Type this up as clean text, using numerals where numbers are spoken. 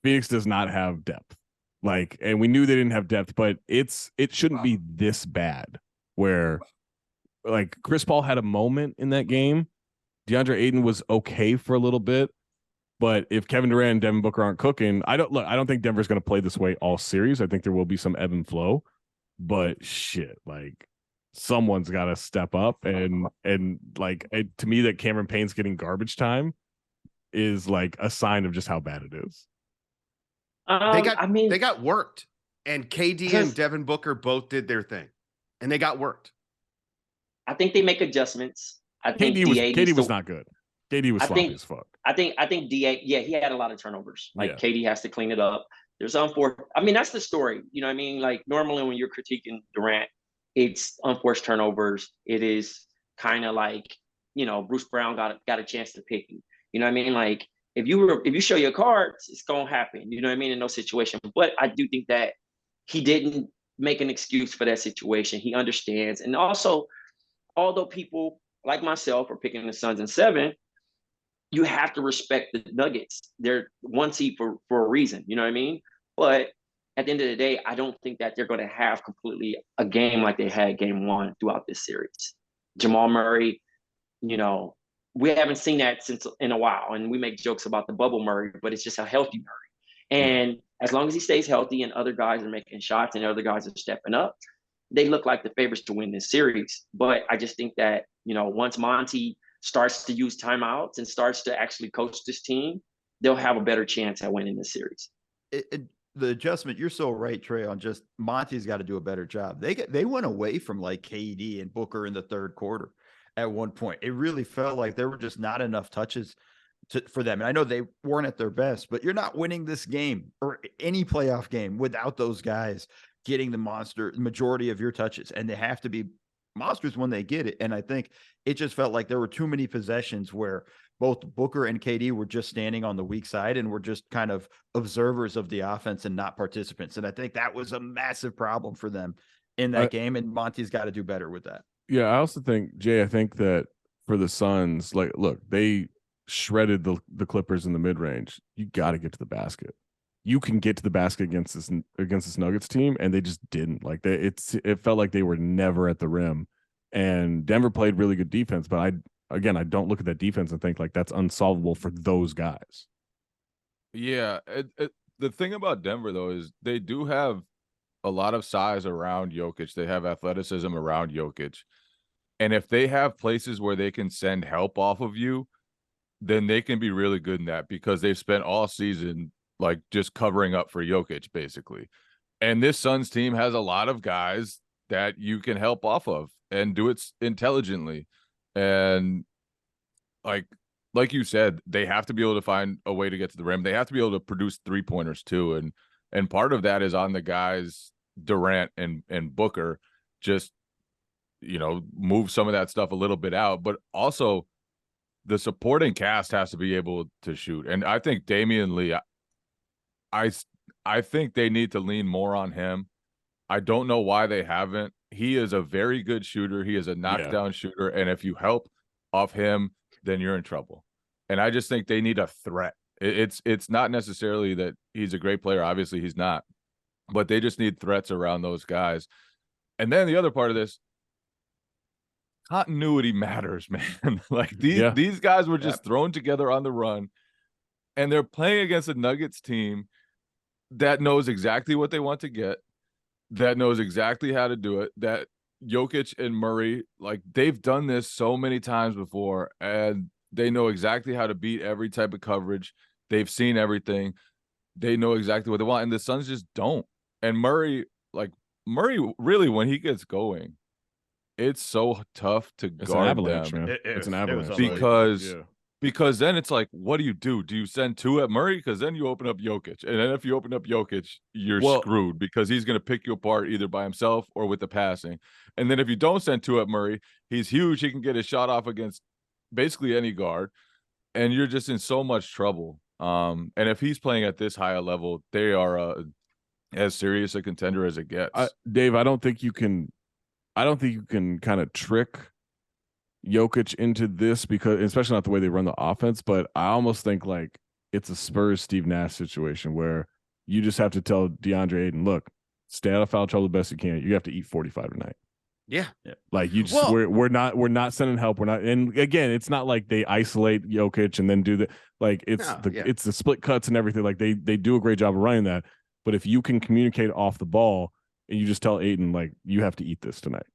Phoenix does not have depth. Like, and we knew they didn't have depth, but it shouldn't be this bad where like Chris Paul had a moment in that game. DeAndre Ayton was okay for a little bit, but if Kevin Durant and Devin Booker aren't cooking, I don't think Denver's going to play this way all series. I think there will be some ebb and flow, but shit, like someone's got to step up and like to me that Cameron Payne's getting garbage time is like a sign of just how bad it is. They got worked, and KD and Devin Booker both did their thing, and they got worked. I think they make adjustments. I think KD was not good. KD was sloppy as fuck. I think DA, he had a lot of turnovers. Like KD has to clean it up. There's unfortunate. I mean, that's the story. You know what I mean? Like normally when you're critiquing Durant, it's unforced turnovers. It is kind of like, you know, Bruce Brown got a chance to pick you. You know what I mean? Like if you show your cards, it's gonna happen. You know what I mean? In those situations. But I do think that he didn't make an excuse for that situation. He understands, and also, although people like myself are picking the Suns in 7, you have to respect the Nuggets. They're 1 seed for a reason. You know what I mean? But at the end of the day, I don't think that they're going to have completely a game like they had game 1 throughout this series. Jamal Murray, you know, we haven't seen that since in a while. And we make jokes about the bubble Murray, but it's just a healthy Murray. And as long as he stays healthy and other guys are making shots and other guys are stepping up, they look like the favorites to win this series. But I just think that, you know, once Monty starts to use timeouts and starts to actually coach this team, they'll have a better chance at winning this series. The adjustment, you're so right, Trey, on just Monty's got to do a better job. They went away from like KD and Booker in the third quarter at one point. It really felt like there were just not enough touches for them. And I know they weren't at their best, but you're not winning this game or any playoff game without those guys getting the majority of your touches. And they have to be monsters when they get it. And I think it just felt like there were too many possessions where both Booker and KD were just standing on the weak side and were just kind of observers of the offense and not participants. And I think that was a massive problem for them in that game. And Monty's got to do better with that. Yeah. I also think, Jay, I think that for the Suns, like, look, they shredded the Clippers in the mid-range. You got to get to the basket. You can get to the basket against this Nuggets team, and they just didn't. Like it felt like they were never at the rim. And Denver played really good defense, but I don't look at that defense and think like that's unsolvable for those guys. Yeah, the thing about Denver though is they do have a lot of size around Jokic. They have athleticism around Jokic, and if they have places where they can send help off of you, then they can be really good in that because they've spent all season like just covering up for Jokic basically. And this Suns team has a lot of guys that you can help off of and do it intelligently. And like you said, they have to be able to find a way to get to the rim. They have to be able to produce 3-pointers too. And part of that is on the guys, Durant and Booker, just, you know, move some of that stuff a little bit out, but also the supporting cast has to be able to shoot. And I think Damian Lee, I think they need to lean more on him. I don't know why they haven't. He is a very good shooter. He is a knockdown shooter. And if you help off him, then you're in trouble. And I just think they need a threat. It's not necessarily that he's a great player. Obviously he's not, but they just need threats around those guys. And then the other part of this, continuity matters, man. Like these guys were just thrown together on the run, and they're playing against a Nuggets team that knows exactly what they want to get, that knows exactly how to do it, that Jokic and Murray, like they've done this so many times before, and they know exactly how to beat every type of coverage. They've seen everything. They know exactly what they want, and the Suns just don't. And Murray really, when he gets going, it's so tough to guard them. Man. It's an avalanche. Because then it's like, what do? Do you send 2 at Murray? Because then you open up Jokic. And then if you open up Jokic, you're screwed because he's going to pick you apart either by himself or with the passing. And then if you don't send 2 at Murray, he's huge. He can get his shot off against basically any guard. And you're just in so much trouble. And if he's playing at this high a level, they are as serious a contender as it gets. Dave, I don't think you can kind of trick Jokic into this, because especially not the way they run the offense, but I almost think like it's a Spurs Steve Nash situation where you just have to tell DeAndre Ayton, look, stay out of foul trouble the best you can. You have to eat 45 tonight. Yeah. Like you just Well- we're not sending help. We're not, and again, it's not like they isolate Jokic and then do the it's No, it's the split cuts and everything. Like they do a great job of running that. But if you can communicate off the ball and you just tell Ayton, like, you have to eat this tonight.